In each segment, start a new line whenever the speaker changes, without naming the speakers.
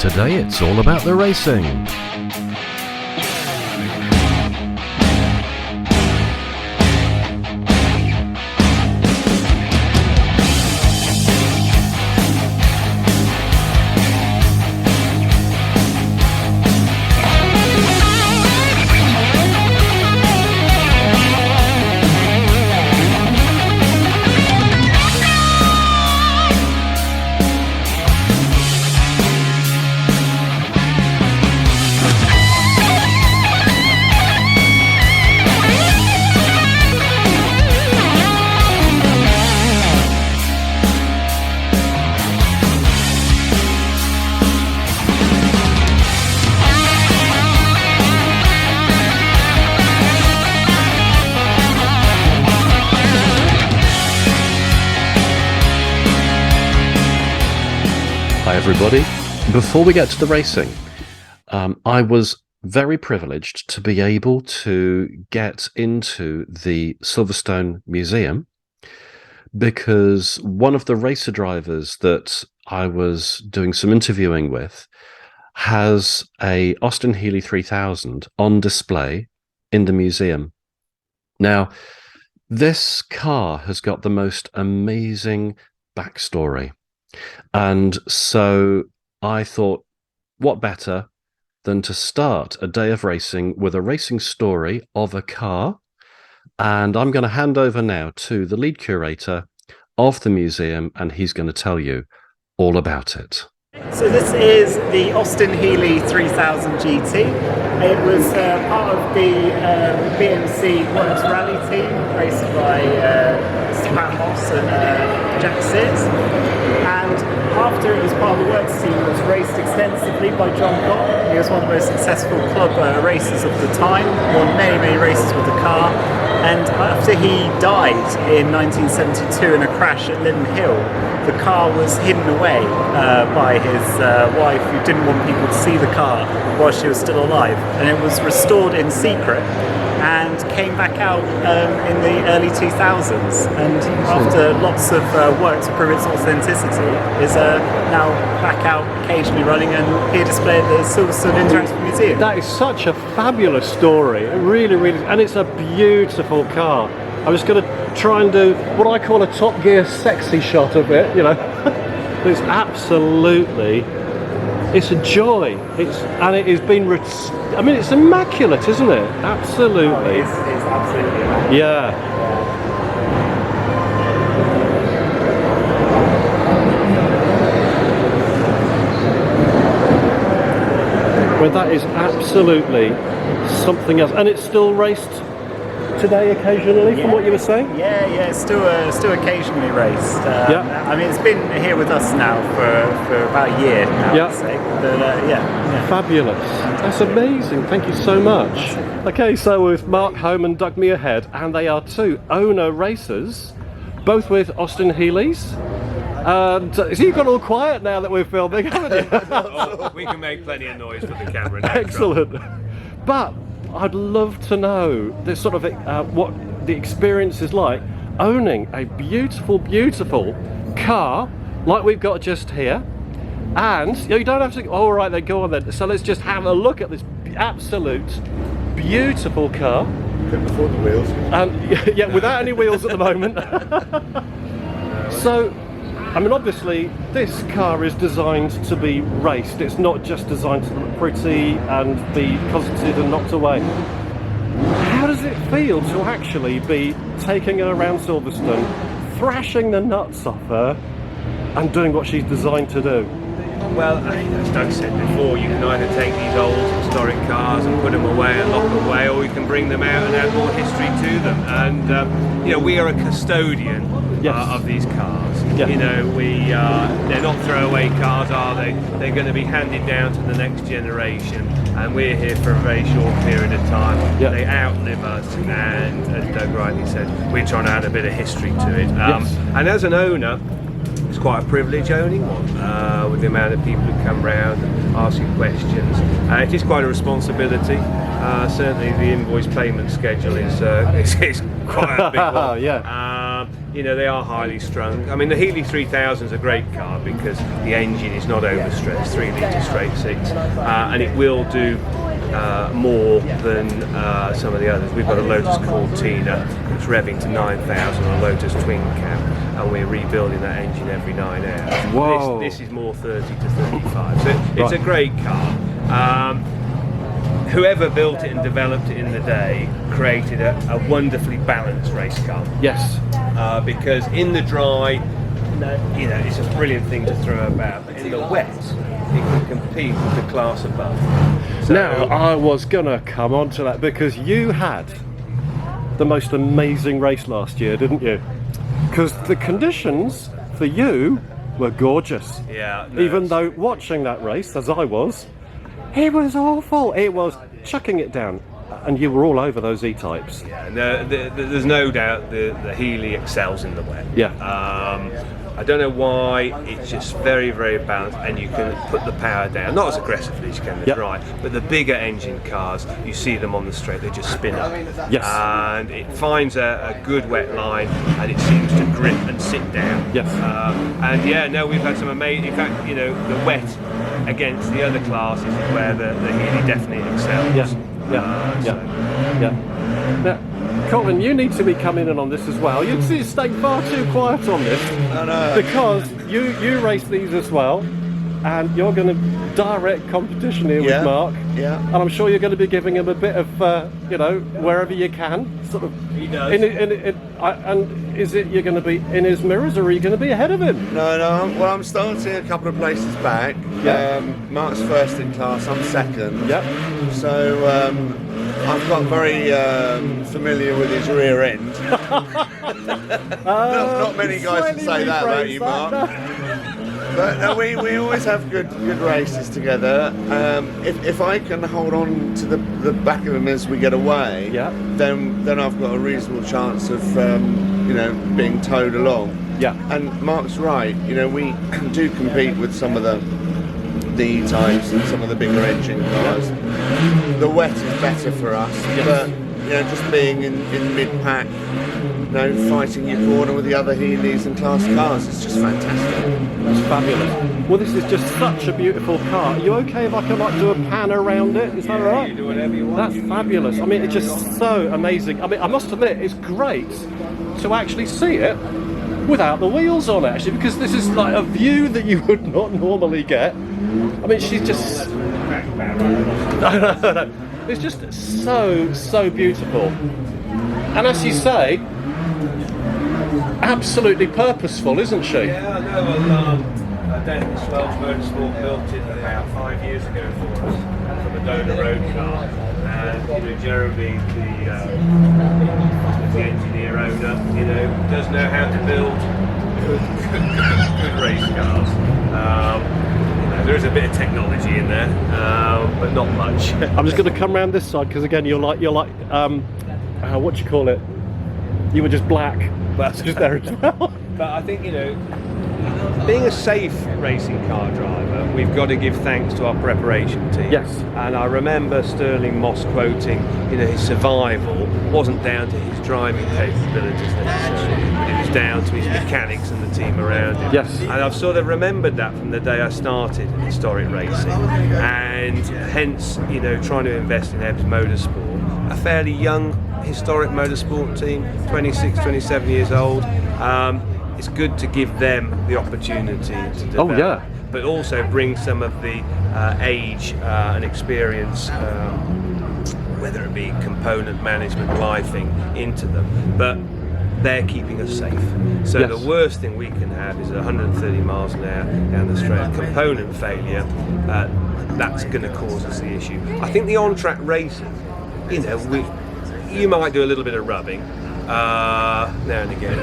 Today it's all about the racing. Everybody, before we get to the racing, I was very privileged to be able to get into the Silverstone Museum because one of the racer drivers that I was doing some interviewing with has a Austin Healey 3000 on display in the museum. Now, this car has got the most amazing backstory. And so I thought, what better than to start a day of racing with a racing story of a car? And I'm going to hand over now to the lead curator of the museum, and he's going to tell you all about it.
So this is the Austin Healey 3000 GT. It was part of the BMC Works Rally team, raced by Pat Moss and Jack Sears. And after it was part of the Works team, it was raced extensively by John Gott. He was one of the most successful club racers of the time, won many races with the car. And after he died in 1972 in a crash at Linden Hill, the car was hidden away by his wife, who didn't want people to see the car while she was still alive. And it was restored in secret and came back out in the early 2000s. And after lots of work to prove its authenticity, is now back out occasionally running and here displayed at the Silverstone Interactive Museum.
That is such a fabulous story. It really, and it's a beautiful car. I was going to try and do what I call a Top Gear sexy shot of it, you know. It's absolutely, it's a joy. And it has been, I mean, it's immaculate, isn't it? Absolutely.
Oh, it's absolutely immaculate.
Yeah. Well, that is absolutely something else. And it's still raced today occasionally, from what you were saying?
Yeah, it's still occasionally raced. I mean, it's been here with us now for about a year now, I'd say. But yeah.
Fabulous. That's amazing. Thank you so much. Okay, so with Mark Holm and Doug Muirhead, and they are two owner racers, both with Austin Healeys. And so you've got all quiet now that we're filming, haven't you?
Oh, we can make plenty of noise with the camera now.
Excellent. But I'd love to know this sort of what the experience is like owning a beautiful car like we've got just here. And you don't have to, all right, then go on then. So let's just have a look at this absolute beautiful car.
Couldn't afford the wheels.
Yeah, without any wheels at the moment. So, I mean, obviously, this car is designed to be raced. It's not just designed to look pretty and be cosseted and knocked away. How does it feel to actually be taking her around Silverstone, thrashing the nuts off her, and doing what she's designed to do?
Well, as Doug said before, you can either take these old historic cars and put them away and lock them away, or you can bring them out and add more history to them. And you know, we are a custodian of these cars.
Yeah.
You know, they're not throwaway cars, are they? They're going to be handed down to the next generation, and we're here for a very short period of time.
Yeah.
They outlive us, and as Doug rightly said, we're trying to add a bit of history to it. And as an owner, it's quite a privilege owning one, with the amount of people who come round and ask you questions. It is quite a responsibility. Certainly the invoice payment schedule is quite a big one. you know, they are highly strung. I mean, the Healey 3000 is a great car because the engine is not overstressed, 3 litre straight six, and it will do more than some of the others. We've got a Lotus Cortina that's revving to 9,000 on a Lotus twin cam, and we're rebuilding that engine every 9 hours.
Whoa.
This is more 30 to 35, so it's a great car. Whoever built it and developed it in the day created a wonderfully balanced race car.
Yes.
Because in the dry, you know, it's a brilliant thing to throw about, but in the wet, it can compete with the class above. So,
Now, I was gonna come on to that because you had the most amazing race last year, didn't you? Because the conditions for you were gorgeous.
yeah, no,
Even though watching that race, as I was, it was awful. It was chucking it down. And you were all over those E-types.
yeah, no, there's no doubt the Healey excels in the wet.
Yeah.
I don't know why, it's just very, very balanced, and you can put the power down, not as aggressively as you can in the
Yep.
dry, but the bigger engine cars, you see them on the straight, they just spin up.
Yes.
And it finds a good wet line, and it seems to grip and sit down.
Yes.
And yeah, no, we've had some amazing, in fact, you know, the wet against the other classes is where the Healey definitely excels.
Yeah. Yeah. Now, Colin, you need to be coming in on this as well. You're staying far too quiet on this. Because you race these as well, and you're going to direct competition here with Mark.
Yeah.
And I'm sure you're going to be giving him a bit of, you know, wherever you can, sort of.
He does.
And is it you're going to be in his mirrors, or are you going to be ahead of him?
No, well, I'm starting a couple of places back.
Yeah.
Mark's first in class, I'm second.
Yep.
So I've got very familiar with his rear end. Not many guys can say that about you, Mark. But we always have good races together. If I can hold on to the back of him as we get away,
Yeah.
then I've got a reasonable chance of you know, being towed along.
Yeah.
And Mark's right. You know, we do compete with some of the E-types and some of the bigger engine cars. The wet is better for us, but you know, just being in mid-pack, you know, fighting your corner with the other Healeys and class cars, it's just fantastic.
That's fabulous. Well, this is just such a beautiful car. Are you okay if I come up do a pan around it? Is that all right?
You do whatever you want.
That's fabulous. I mean, it's just so amazing. I mean, I must admit, it's great to actually see it without the wheels on, actually, because this is like a view that you would not normally get. I mean, she's just... No. It's just so beautiful. And as you say, absolutely purposeful, isn't she?
Yeah, I know. Dennis Wells Motorsport built it about 5 years ago for us from a Dona Road car, and you know, Jeremy, the engineer owner, you know, does know how to build good race cars. You know, there is a bit of technology in there, but not much.
I'm just going to come around this side because again, you're like, what do you call it? You were just black. That's just there as well.
But I think, you know, being a safe racing car driver, we've got to give thanks to our preparation team.
Yes.
And I remember Sterling Moss quoting, you know, his survival wasn't down to his driving capabilities necessarily, but it was down to his mechanics and the team around him.
Yes.
And I've sort of remembered that from the day I started in historic racing, and hence, you know, trying to invest in Ebbs Motorsport, a fairly young historic motorsport team, 26, 27 years old. It's good to give them the opportunity to develop,
Oh, yeah.
but also bring some of the age and experience, whether it be component management, lifing, into them. But they're keeping us safe. So
Yes.
the worst thing we can have is 130 miles an hour down the straight. Component failure, that's going to cause us the issue. I think the on-track racing, you know, you might do a little bit of rubbing now and again,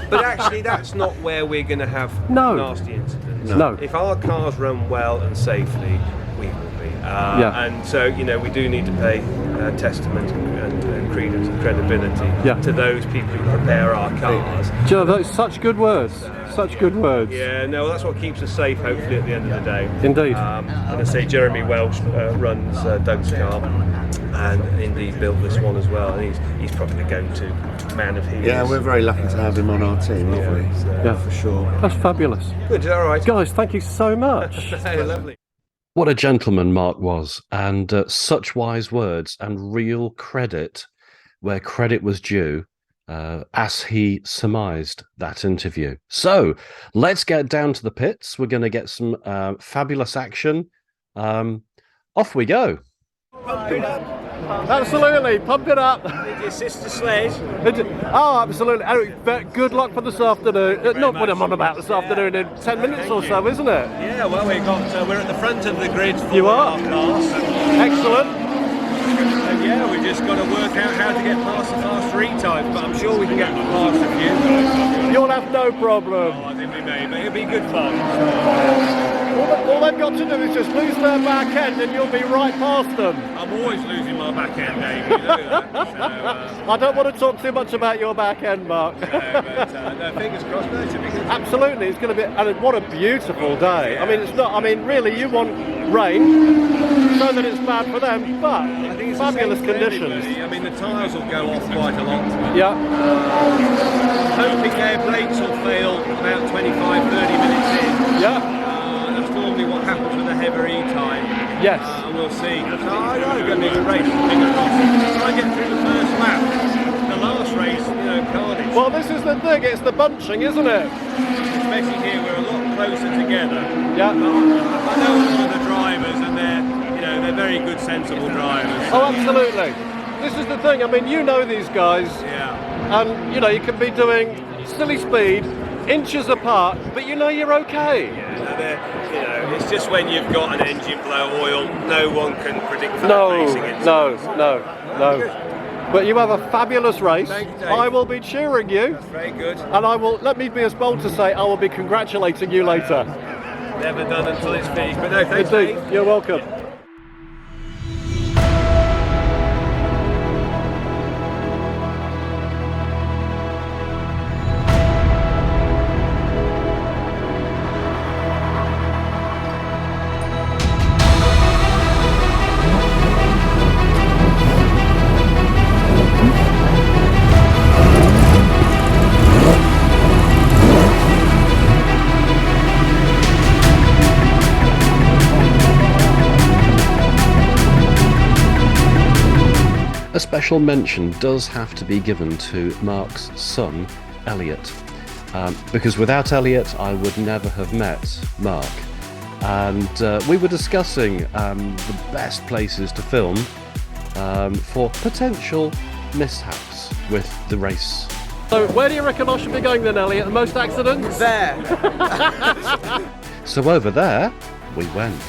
but actually that's not where we're going to have nasty incidents.
No.
If our cars run well and safely, we will be. And so, you know, we do need to pay testament and credence and credibility
Yeah.
to those people who prepare our cars.
Do you know, those such good words. Such good words.
Yeah, no, that's what keeps us safe, hopefully, at the end of the day.
Indeed.
And I say Jeremy Welsh runs Doug's car, and indeed built this one as well. And he's probably the go-to man of Healey's.
Yeah, we're very lucky to have him on our team, aren't we?
Yeah.
for sure.
That's fabulous.
Good, all right.
Guys, thank you so much.
Hey, lovely.
What a gentleman Mark was, and such wise words and real credit where credit was due, as he surmised that interview. So let's get down to the pits. We're going to get some fabulous action. Off we go.
Absolutely, pump it up.
Did your sister sledge?
Oh, absolutely. Good luck for this afternoon. Not what I'm on about this afternoon in 10 minutes or so, isn't it?
Yeah, well, we're at the front of the grid for
You are?
our cars.
Excellent.
And yeah, we've just got to work out how to get past the fast retimes, but I'm sure we can get past a few.
You'll have no problem.
I think we may, but it'll be good fun.
All they've got to do is just lose their back end and you'll be right past them.
I'm always losing my back end, Dave, you know that. So,
I don't want to talk too much about your back end, Mark.
no, fingers crossed, no, it should be good.
Absolutely, it's going to be, and what a beautiful day. I mean, it's not, I mean, really, you want rain so that it's bad for them, but
I think it's
fabulous
the same for
conditions.
everybody. I mean, the tyres will go off quite a lot.
Yeah,
Hoping their brakes will fail about 25-30 minutes in.
yeah,
That's normally what happens with a heavy time.
yes.
And we'll see. So I know it's going to be a good race. Fingers crossed. Try and get through the first lap. The last race, you know, Cardiff.
Well, this is the thing, it's the bunching, isn't it?
Especially here, we're a lot closer together.
Yeah.
I know a lot of the drivers, and they're very good, sensible drivers.
Oh, absolutely. This is the thing, I mean, you know these guys,
Yeah.
and, you know, you can be doing silly speed, inches apart, but you know you're okay.
It's just when you've got an engine blow oil, no one can predict that
No,
racing. It's
no. But you have a fabulous race.
Thank you, Dave.
I will be cheering you,
very good.
and let me be as bold to say, I will be congratulating you later.
Never done until it's finished. But no, thanks,
Indeed,
Dave.
you're welcome.
A special mention does have to be given to Mark's son, Elliot, because without Elliot, I would never have met Mark. And we were discussing the best places to film for potential mishaps with the race.
So where do you reckon I should be going then, Elliot? The most accidents?
There.
So over there, we went.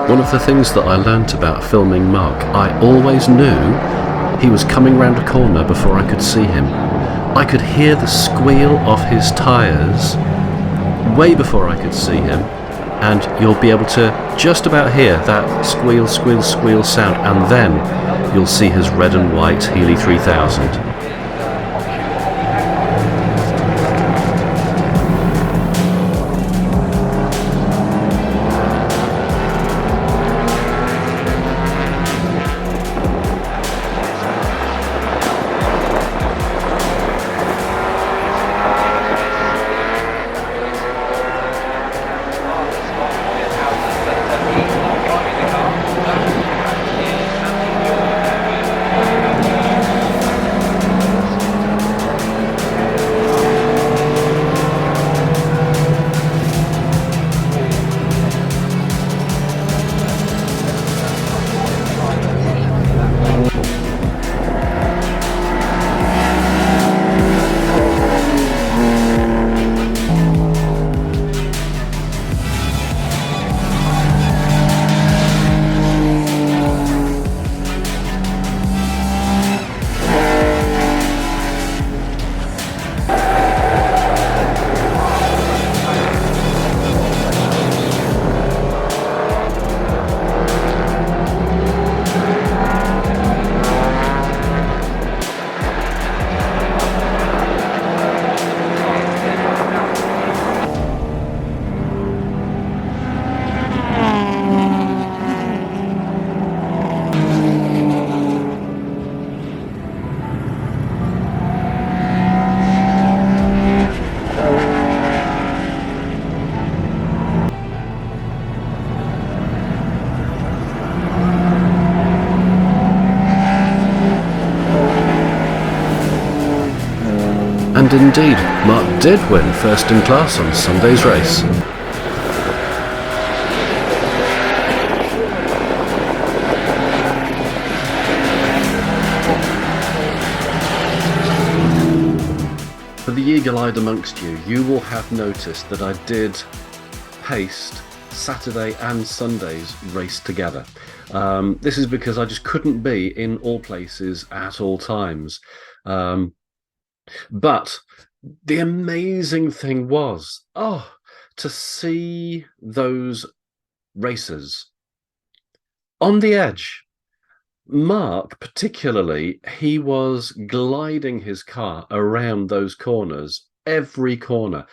One of the things that I learnt about filming Mark, I always knew he was coming round a corner before I could see him. I could hear the squeal of his tyres way before I could see him, and you'll be able to just about hear that squeal, squeal, squeal sound, and then you'll see his red and white Healey 3000. And indeed, Mark did win first in class on Sunday's race. For the eagle-eyed amongst you, you will have noticed that I did paste Saturday and Sunday's race together. This is because I just couldn't be in all places at all times. But the amazing thing was, to see those racers on the edge. Mark, particularly, he was gliding his car around those corners, every corner.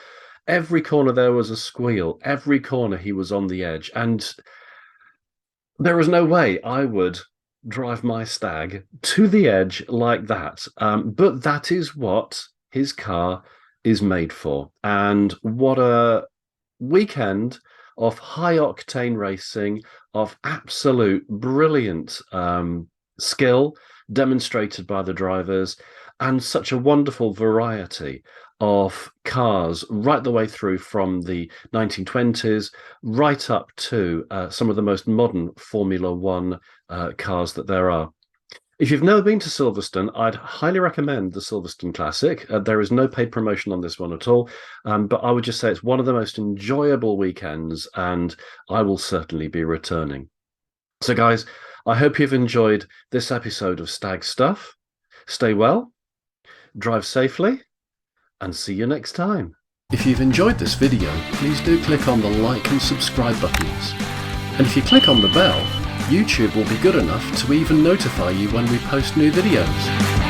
Every corner there was a squeal, every corner he was on the edge, and there was no way I would drive my stag to the edge like that. But that is what his car is made for. And what a weekend of high-octane racing, of absolute brilliant skill demonstrated by the drivers, and such a wonderful variety of cars right the way through from the 1920s right up to some of the most modern Formula One cars that there are. If you've never been to Silverstone, I'd highly recommend the Silverstone Classic. There is no paid promotion on this one at all, but I would just say it's one of the most enjoyable weekends, and I will certainly be returning. So guys, I hope you've enjoyed this episode of Stag Stuff. Stay well, drive safely, and see you next time. If you've enjoyed this video, please do click on the like and subscribe buttons. And if you click on the bell, YouTube will be good enough to even notify you when we post new videos.